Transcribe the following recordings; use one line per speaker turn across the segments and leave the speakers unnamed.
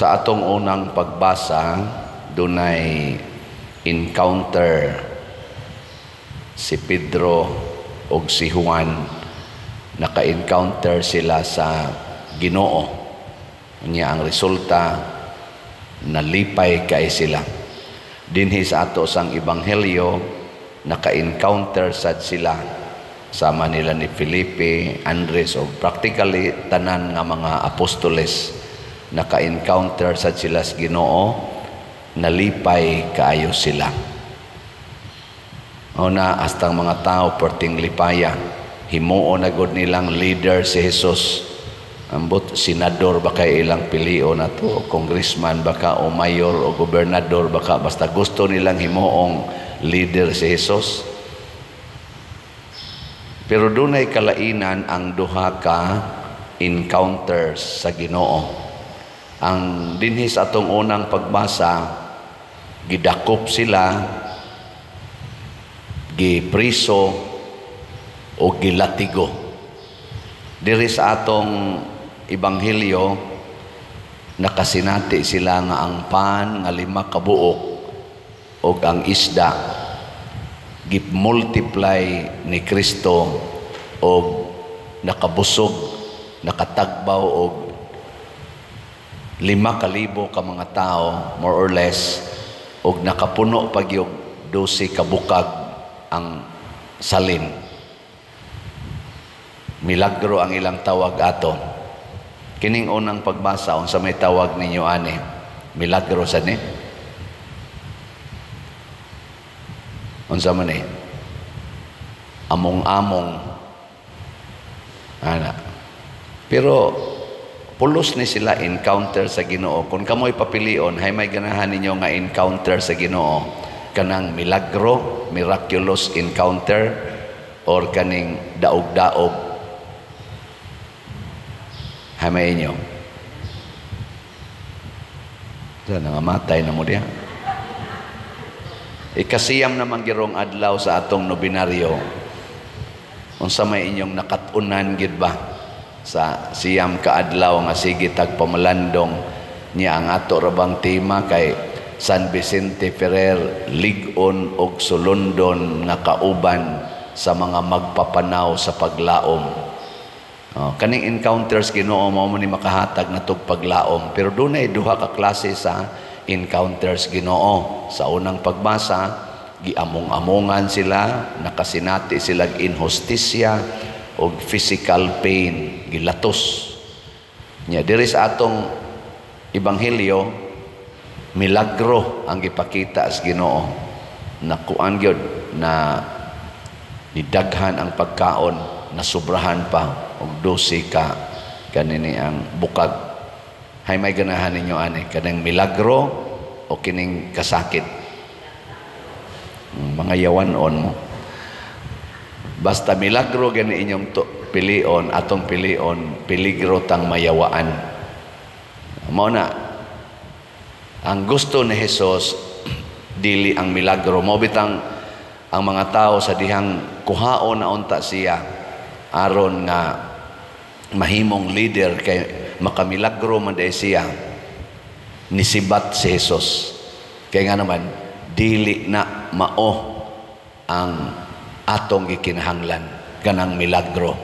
Sa atong unang pagbasa, dunay encounter si Pedro o si Juan. Naka-encounter sila sa Ginoo. Unya ang resulta, nalipay kay sila. Dinhi sa ato sang ebanghelyo, naka-encounter sad sila sama nila ni Felipe, Andres o practically tanan nga mga apostoles. Naka-encounter sad sila sa Ginoo, nalipay kaayo sila. Una, hasta mga tao perting lipaya, himuo na gud nilang leader si Jesus. Ambot senador baka ilang pilio na to, congressman baka o mayor o gobernador baka, basta gusto nilang himuong leader si Jesus. Pero dunay kalainan ang duha ka encounters sa Ginoo. Ang dinhi sa atong unang pagbasa, gidakop sila, gipriso o gilatigo. Diri sa atong ebanghelyo, nakasinati sila nga ang pan nga 5 kabuok o ang isda gip-multiply ni Kristo o nakabusog, nakatagbaw o 5,000 ka mga tao, more or less, o nakapuno pag yung 12 kabukag ang salin. Milagro ang ilang tawag ato. Kining unang pagbasa, unsa may tawag ninyo ani? Milagro sa ni? Unsa man ni? Among-among. Ana. Pero pulos ni sila encounter sa Ginoo. Kung kamoy papilion, hay may ganahan ninyo nga encounter sa Ginoo. Kanang milagro, miraculous encounter, or kaning daog-daog. Hay may inyo. Diyan, nangamatay na mo diya. Ikasiyam naman girong adlaw sa atong nobinaryo. Unsa may inyong nakatunan gid ba? Sa siyam kaadlaw nga sige tagpamalandong niya ang ato rabang tema kay San Vicente Ferrer, lig-on og sulundon nga kauban sa mga magpapanaw sa paglaom. Kaning encounters Ginoo mao ni makahatag na tug paglaom, pero dunay duha ka klase sa encounters Ginoo. Sa unang pagbasa, giamong-amongan sila, nakasinati sila inhustisya o physical pain, gilatos. Nya diri sa atong ebanghelyo, milagro ang gipakita sa Ginoo. Nakuan gyud na nidaghan ang pagkaon, nasubrahan pa og 12 ka kanini ang bukag. Hay may ganahan ninyo ani kanang milagro o kining kasakit. Mga yawanon mo. Basta milagro gani inyong pilion, atong pilion, peligro tang mayawaan. Mao na ang gusto ni Jesus dili ang milagro. Mo bitang ang mga tao sa dihang kuhaon na unta siya aron nga mahimong leader kay makamilagro man day siya, nisibat si Jesus. Kaya nga naman dili na mao ang atong gikinahanglan kanang milagro.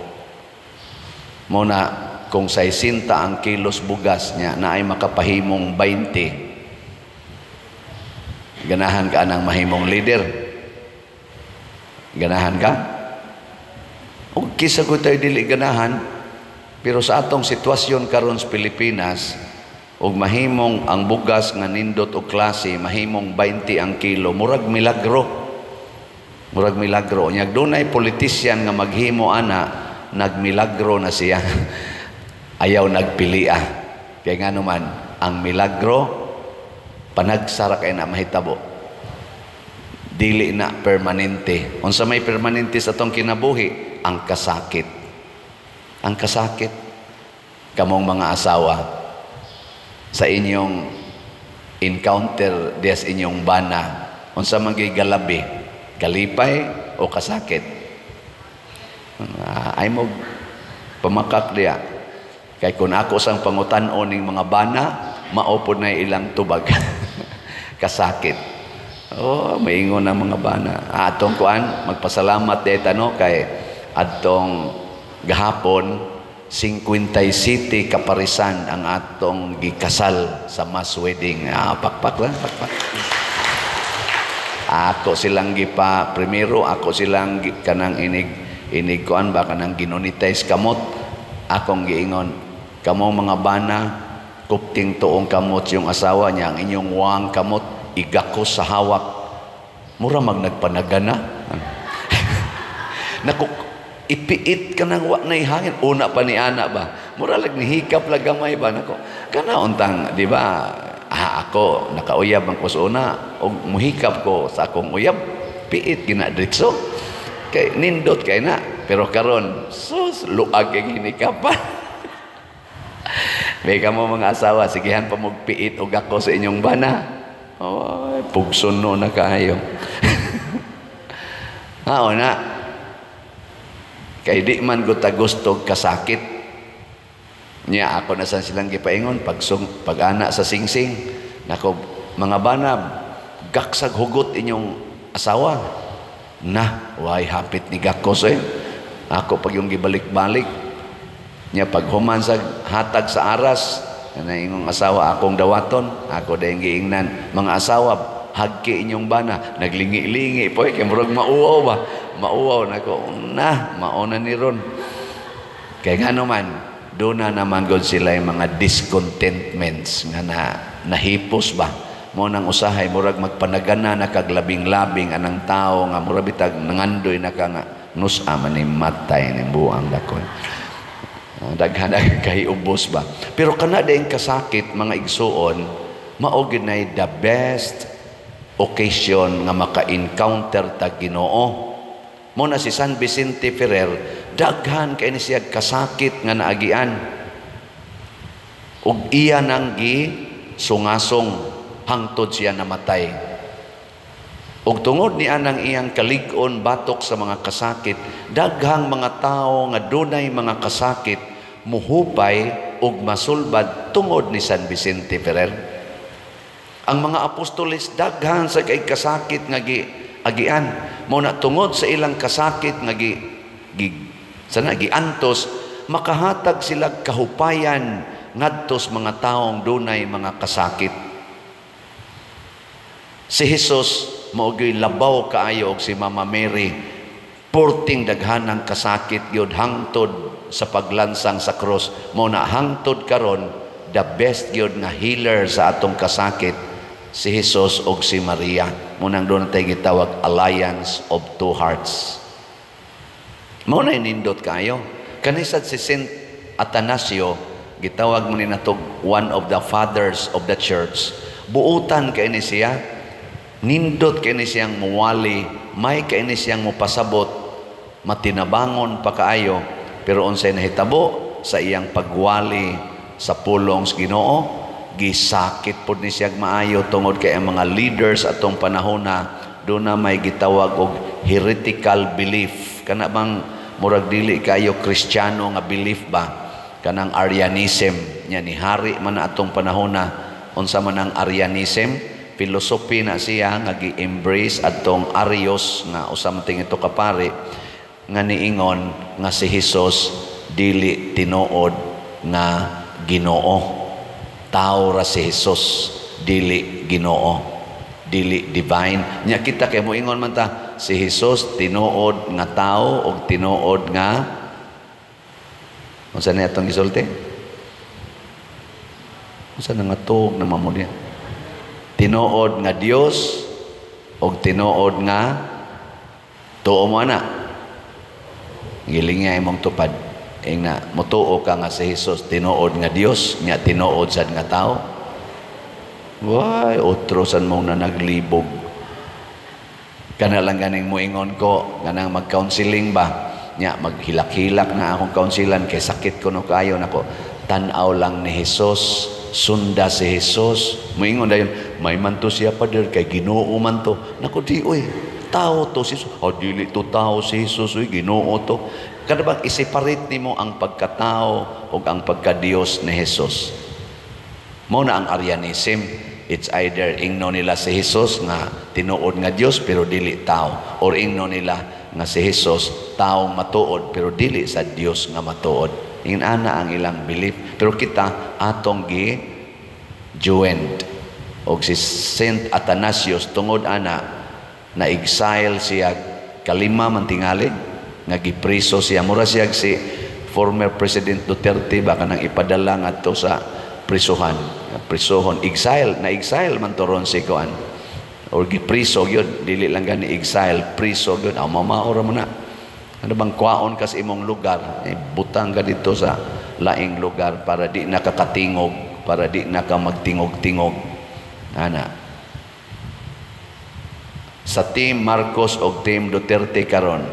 Muna kung 60 ang kilos bugas niya na ay makapahimong 20, ganahan ka nang mahimong leader? Ganahan ka? O kisa ko tayo dili ganahan, pero sa atong sitwasyon karon sa Pilipinas, og mahimong ang bugas nga nindot o klase, mahimong 20 ang kilo, murag milagro. Murag milagro. Nyag dunay politisyan nga maghimo ana, nagmilagro na siya. Ayaw nagpilia. Kaya nga naman, ang milagro, panagsara kay na mahitabo. Dili na permanente. Unsa may permanente sa atong kinabuhi? Ang kasakit. Ang kasakit. Kamong mga asawa, sa inyong encounter des inyong bana, unsa man gyud galabi, kalipay o kasakit? Ay mo pamakak diya. Kay kung ako sang pangutan-on ning mga bana, maupod na ilang tubag. Kasakit. Oh, maingon ang mga bana. Atong kuan, magpasalamat deta no kay atong gahapon 57 kaparisan ang atong gikasal sa mass wedding. Pakpak lang, pakpak. Ako silang gipa primero, ako silang kanang inig kuan ba kanang ginonitize kamot. Akong giingon, kamong mga bana, kupting tuong kamot yung asawa niya, ang inyong wang kamot, igakos sa hawak. Mura nagpanagana. Naku, ipiit ka nang wa na ihangin. Una pa ni ana ba? Mura lag nihikap lag gamay ba? Naku, kana untang, di ba? Ako, nakauyab ang ko sa una, o muhikap ko sa akong uyab, piit, ginadritso. Kay, nindot kay na. Pero karon, sus, luag ang hinikapan. May ka mo mga asawa, sigihan pa magpiit o gako sa inyong bana. Oh, pugson no na kayo. Na. Kay di man guta gusto kasakit. Niya ako na sa silang gipaingon pag-ana sa singsing. Nako, mga bana, gaksag hugot inyong asawa. Na, why hapit ni gakos eh. Ako pag yung gibalik-balik. Niya paghuman sa hatag sa aras, na ingong asawa akong dawaton, ako dahil giingnan, mga asawa, hagki inyong bana, naglingi-lingi po, kaya murag mauwaw ba? Mauwaw na ko, mauna ni ron. Kaya nga naman, doon na naman god sila yung mga discontentments nga nahipos ba? Mo nang usahay, murag magpanagana na kaglabing-labing anang tao nga murag bitag nangandoy na ka nga nusa man ni matay ni buang dakon. Daghan kay ubos ba. Pero kana dayong kasakit mga igsuon, mao gid nay the best occasion nga maka-encounter ta Ginoo. Mo na si San Vicente Ferrer, daghan kay ni siya kasakit nga naagian. Ug iya nang sungasong hangtod siya namatay. Ug tungod ni anang iyang kalig-on batok sa mga kasakit, daghang mga tao nga dunay mga kasakit muhupay ug masulbad tungod ni San Vicente Ferrer. Ang mga apostoles daghan sa kay kasakit nga agian, mo na tungod sa ilang kasakit nga giantos, makahatag sila kahupayan ngadtos mga taong dunay mga kasakit. Si Jesus maugay labaw kaayo og si Mama Mary, porting daghanang kasakit gyud hangtod sa paglansang sa cross. Mo na hangtod karon the best gyud nga healer sa atong kasakit si Jesus og si Maria. Mo nang doon tay gitawag Alliance of Two Hearts. Mo na nindot kayo. Kanisad si Saint Atanasio, gitawag mo ni natog one of the fathers of the church. Buutan kay ni siya. Nindot kay ni siyang muwali, may kay ni siyang mupasabot, matinabangon pa kaayo, pero unsay nahitabo sa iyang pagwali sa pulong sa Ginoo, gisakit pud ni siyang maayo tungod kay ang mga leaders atong panahona doon na may gitawag og heretical belief. Kana bang murag dili kayo Kristiyano nga belief ba? Kanang Arianism nya ni hari man atong panahona. Unsa man ang Arianism? Filosofi na siya nga gi-embrace atong Arios nga usamting ito kapari nga niingon nga si Jesus dili tinuod nga Ginoo. Tao ra si Jesus, dili Ginoo, dili divine. Nya kita kay moingon man ta si Jesus tinuod nga tao og tinuod nga unsa ni atong gisulti? Unsa nga tuog na mamudya? Tinuod nga Dios og tinuod nga tuo mo na. Giling nga imong tupad. Na mutuo ka nga si Jesus tinuod nga Dios, nga tinuod sad nga tao. Why otro san mo na naglibog. Kana lang ganing moingon ko ganang mag-counseling ba? Nya maghilak-hilak na akong counselan kay sakit ko no kayo nako. Tan-aw lang ni Jesus, sunda si Jesus. Moingon dayon may manto siya pader kay Ginoo man to. Nako di oy, tao to si Jesus. Dili to tao si Jesus, oy Ginoo to. Kada bang i-separate nimo ang pagkatao ug ang pagka-Dios ni Jesus. Mao na ang Arianism. It's either ingno nila si Jesus nga tinuod nga Dios pero dili tao, or ingno nila nga si Jesus taong matuod pero dili sa Dios nga matuod. Ingana ang ilang belief. Pero kita atong gi-joined og si Saint Athanasius tungod ana na exile siya kalima man tingali nga gipriso siya. Mura siya si former President Duterte baka nang ipadala ngadto sa prisohon, exile man toron si kuan or gipriso gyud, dili lang gani exile, priso gyud. Mamaora mo na ano bang kwaon ka sa imong lugar, butang ka dito sa laing lugar para di nakakatingog, para di naka magtingog-tingog ana. Sa Team Marcos o Team Duterte karon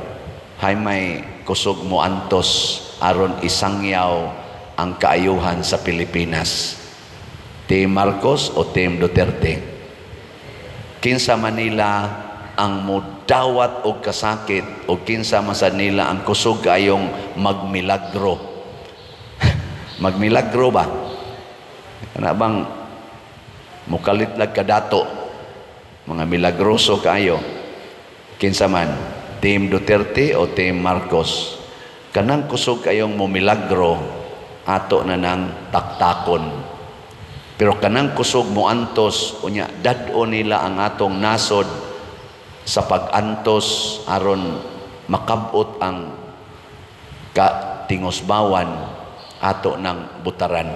hay may kusog mo antos aron isangyaw ang kaayuhan sa Pilipinas. Team Marcos o Team Duterte? Kinsa Manila ang mudawat og kasakit o kinsa man sa nila ang kusog kayong magmilagro? Magmilagro ba? Kana bang mukalitlag kadato mga milagroso kayo? Kinsa man, Team Duterte o Team Marcos? Kanang kusog kayong mumilagro ato na nang taktakon. Pero kanang kusog mo antos unya dad-o nila ang atong nasod sa pag-antos aron makabot ang katingosbawan ato ng butaran.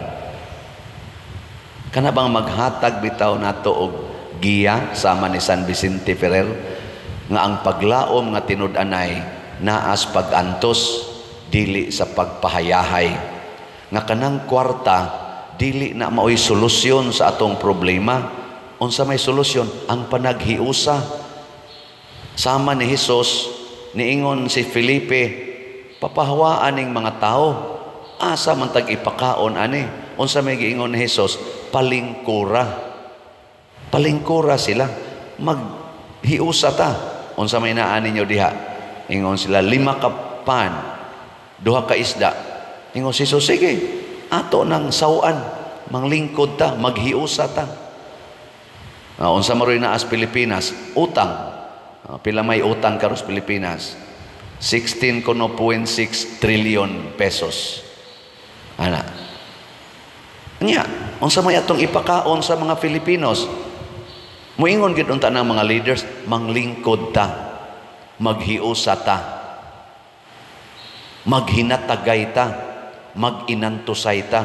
Kana bang maghatag bitaw nato og giya sama ni San Vicente Ferrer nga ang paglaom nga tinud-anay naas pag-antos dili sa pagpahayahay, nga kanang kwarta dili na maoy solusyon sa atong problema. Unsa may solusyon? Ang panaghiusa. Sama ni Hesus niingon si Felipe, papahawaan ning mga tao, asa man tag ipakaon ani. Unsa may giingon ni Hesus? Palingkura. Palingkura sila, maghiusa ta. Unsa may naa ninyo diha? Ingon sila 5 ka pan, 2 ka isda. Ingon si Jesus, sige, ato ng sawan, manglingkod ta, maghiusa ta. Unsa maroy na as Pilipinas? Utang. Pila may utang karos Pilipinas? 16.6 trillion pesos. Ana. Nya, unsa may atong ipakaon sa mga Filipinos? Muingon gid unta ng mga leaders, manglingkod ta, maghiusa ta, maghinatagay ta, maginantusay ta,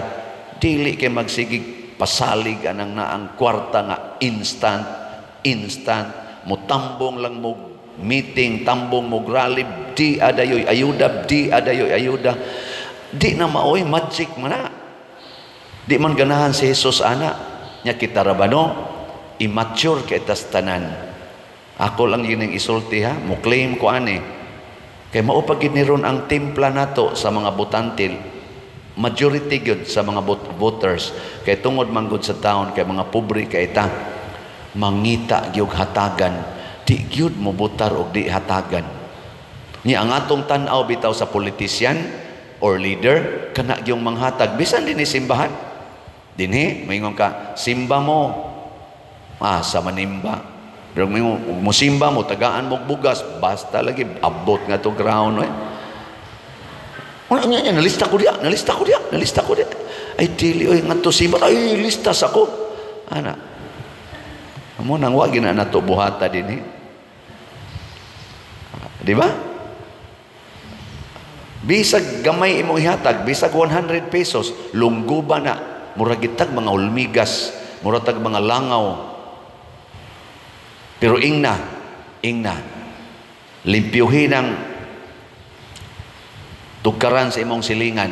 dili kay magsigig pasalig anang naang kwarta nga instant mutambong lang mo meeting, tambong mo rally, di adayoy ayuda, di na maoy magic man na, di man ganahan si Jesus ana nya kita rabano immature kay tas tanan. Ako lang yun ang isulti ha, mo claim ko ani kay maupagid ni ron ang timpla nato sa mga butantil, majority gyud sa mga voters kay tungod man gud sa taon kay mga pobre kay ta mangita gyud hatagan, di gyud mo butar og di hatagan. Ni ang atong tan-aw bitaw sa politician or leader kana gyung manghatag bisan dinhi simbahan. Dinhi maingon ka simba mo sa manimba, pero mo simba mo tagaan mo bugas basta lagi abot nga to ground nalista ko dia ay dili oy ngadto simba ay listas ako ana amo nang wa gina nato buhata dinhi, di ba? Bisag gamay imong ihatag, bisag 100 pesos lungguba na murag gitag mga ulmigas, murag tag mga langaw. Pero ingna limpyuhin ang tukaran sa imong silingan,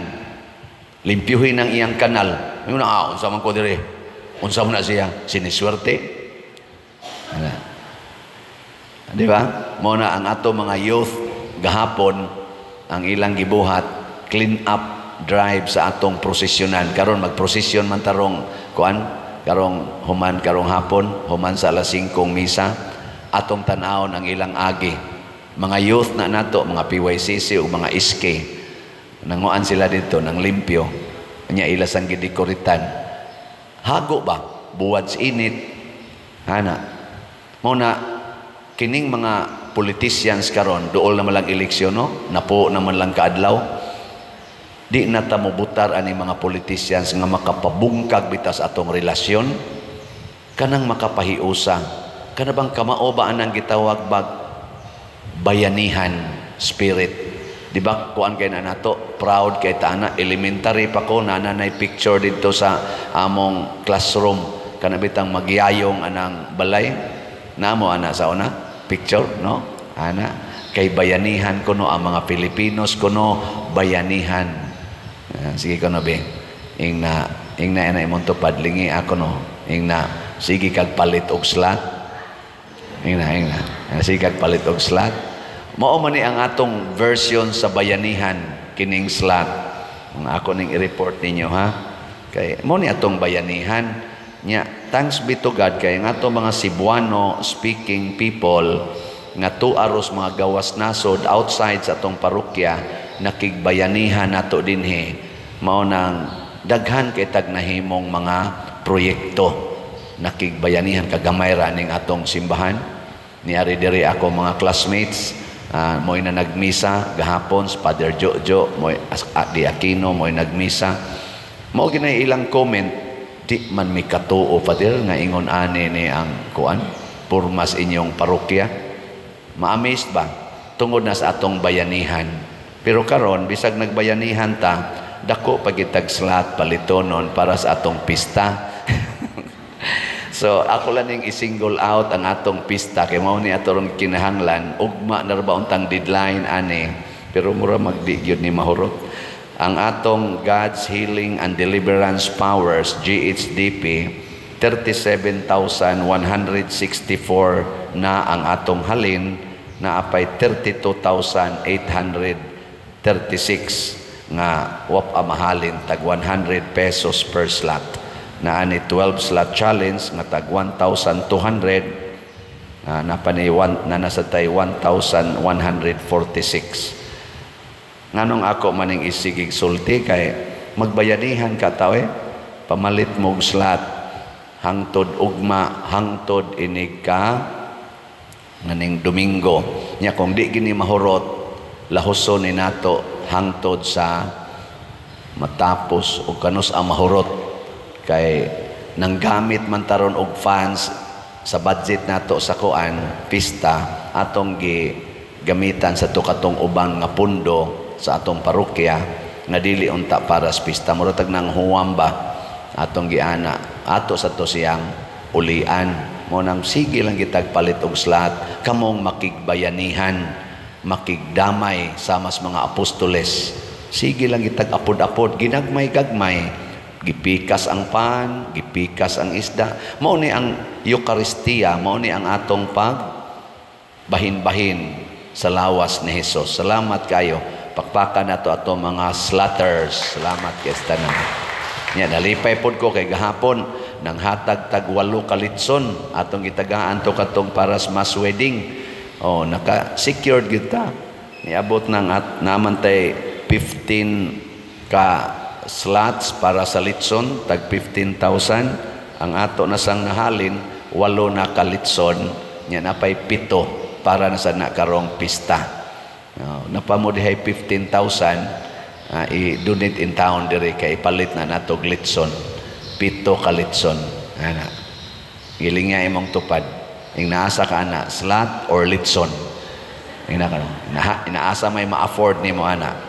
limpyuhin ang iyang kanal. Ayun na, unsa man ko dire, unsa man na siya siniswerte, di ba? Mo na ang ato mga youth gahapon ang ilang gibuhat clean up drive sa atong prosesyonan. Karon magprosesyon man tarong kuan karong human karong hapon, human sa alas 5 misa, atong tan-awon ang ilang agi. Mga youth na nato, mga PYCC o mga SK, nanguan sila dito ng limpyo, nya ilas ang gidikoritan. Hago ba? Buwad sa init. Ana. Muna, kining mga politicians karon dool naman lang eleksyon, no? Napo naman lang kaadlaw. Di na ta mobutar ani mga politicians nga makapabungkag bitas atong relasyon. Kanang makapahiusa. Kana bang kamao ba anang gitawag bag bayanihan spirit? Di ba kuan kay na nato, proud kay ta na elementary pa ko nanay picture dito sa among classroom kana bitang magyayong anang balay namo ana sa una picture, no? Ana kay bayanihan kuno ang mga Pilipinos kuno bayanihan. Sige kuno be ingna ina imong tupad lingi ako no ingna sige kag palit og slot ingna sige kag palit og slot. Mao man ni ang atong version sa bayanihan kining slot. Ang ako ning i-report ninyo ha. Kay mo ni atong bayanihan nya thanks be to God kay nga atong mga Cebuano speaking people nga tuaros mga gawas nasod outside sa atong parokya nakigbayanihan nato dinhi mao nang daghan kay tag nahimong mga proyekto nakigbayanihan kagamay ra ning atong simbahan. Niari diri ako mga classmates mo'y na nagmisa gahapon sa Father Jojo mo'y di Aquino mo'y nagmisa mo ginay ilang comment di man mi katuo Father nga ingon ani ni ang kuan purmas inyong parokya ma-amazed ba tungod na sa atong bayanihan pero karon bisag nagbayanihan ta dako pagitag slot palitonon para sa atong pista. So ako lang ning i-single out ang atong pista kay mao ni aton kinahanglan ugma na ba untang deadline ani pero mura magdi gyud ni mahurot ang atong God's Healing and Deliverance Powers GHDP 37,164 na ang atong halin na apay 32,836 nga wap amahalin tag 100 pesos per slot. Na ani 12 slot challenge nga tag 1,200 na nasa tay 1,146 nganong ako maning isigig sulti kay magbayanihan ka tao pamalit mo og slot hangtod ugma hangtod inig ka nganing Domingo nya kung di gini mahurot lahuson ni nato hangtod sa matapos og kanus ang mahurot kay nanggamit man taron og funds sa budget nato sa kuan pista atong gamitan sa tukatong ubang nga pundo sa atong parokya nga dili unta para sa pista murag nang huwamba atong giana ato sa to siyang ulian mo nang sige lang gitag palit og slot kamong makigbayanihan makigdamay sama sa mga apostoles sige lang gitag apod-apod ginagmay-gagmay gipikas ang pan, gipikas ang isda. Mao ni ang Eucharistia, mao ni ang atong bahin-bahin sa lawas ni Hesus. Salamat kayo. Pakpakan nato atong mga slaughters. Salamat kay tanan. Nya nalipay pod ko kay gahapon nang hatag tag 8 kalitson atong gitagaan to katong para sa mass wedding. Oh, naka-secured gyud ta. Niabot nang naman tay 15 ka slots para sa litson tag 15,000 ang ato na sang nahalin 8 na kalitson nya napay 7 para na sa nakarong pista napamodihay 15,000 i-donate in town diri kay ipalit na nato litson 7 ka litson ana giling nga imong tupad ing naasa ka ana slot or litson inaasa may ma-afford nimo ana.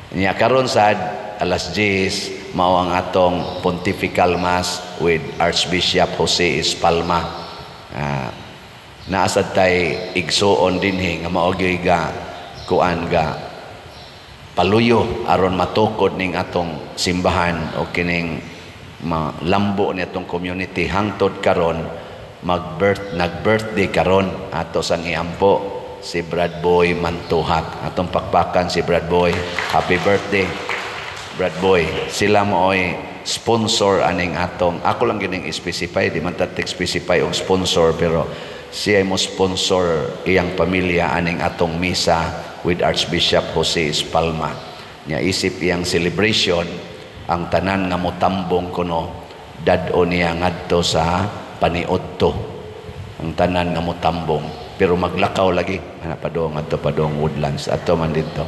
Nya karon sad alas 10 mao ang atong Pontifical Mass with Archbishop Jose Espalma. Naasad tay igsuon dinhi nga mao gyud ga kuan ga paluyo aron matukod ning atong simbahan o kining lambo ni atong community hangtod karon nag-birthday karon ato sang iampo si Brad Boy Mantuhak atong pakpakan si Brad Boy happy birthday Brad Boy sila mooy sponsor aning atong ako lang gining specify di man tatik specify og sponsor pero siya mo sponsor iyang pamilya aning atong misa with Archbishop Jose Espalma nya isip iyang celebration ang tanan nga motambong kuno dad-o niya ngadto sa paniudto. Ang tanan nga motambong pero maglakaw lagi ana padong adto padong Woodlands ato man dito.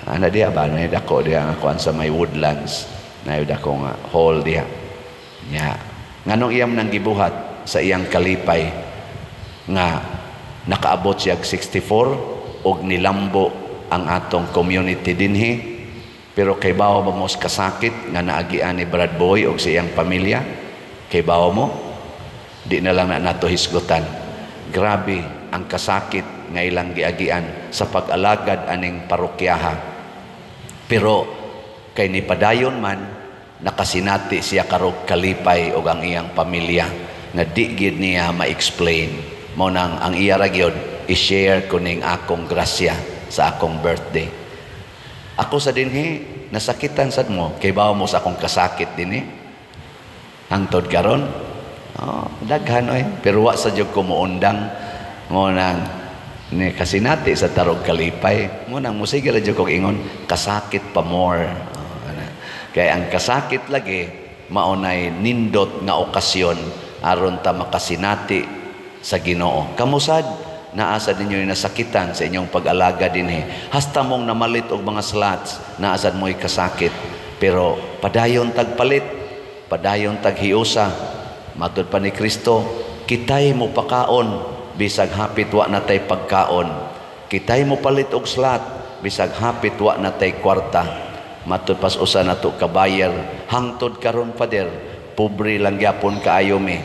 Ana diha ba na dako diha nga kuan sa may Woodlands na dako nga hall diha. Nya nganong iyam nang gibuhat sa iyang kalipay nga nakaabot siya 64 og nilambo ang atong community dinhi. Pero kay bawo ba mo kasakit nga naagian ni Brad Boy og sa iyang pamilya? Kay bawo mo? Di na lang na nato hisgutan. Grabe ang kasakit nga ilang giagian sa pag-alagad aning parokyaha. Pero kay ni padayon man nakasinati siya karog kalipay og ang iyang pamilya nga di gid niya ma-explain. Mao nang ang iya ra gyud i-share kuning akong grasya sa akong birthday. Ako sa dinhi nasakitan sad mo kay bawo mo sa akong kasakit dinhi. Hangtod karon, daghan oy, pero wa sa jud ko moundang mo nang ni kasinati sa tarog kalipay. Mo nang musige ra jud ko ingon kasakit pa more. Kay ang kasakit lagi maunay nindot nga okasyon aron ta makasinati sa Ginoo. Kamusad naasa ninyo yung nasakitan sa inyong pag-alaga dinhi. Hasta mong namalit og mga slots, naasad mo'y kasakit. Pero padayon tagpalit, padayon taghiusa. Matod pa ni Kristo, kitay mo pakaon, bisag hapit wa natay pagkaon. Kitay mo palit og slot, bisag hapit wa natay kwarta. Matod pas usa nato kabayar, hangtod karon pader, pobre lang gyapon kaayo mi.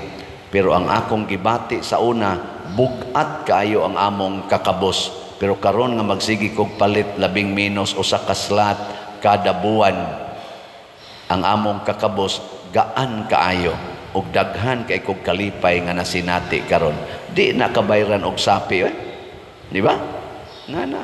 Pero ang akong gibati sa una, bugat kaayo ang among kakabos. Pero karon nga magsigi kog palit labing minus usa ka slot kada buwan. Ang among kakabos gaan kaayo ug daghan kay kog kalipay nga nasinati karon. Di na kabayran og sapi, di ba? Nga na.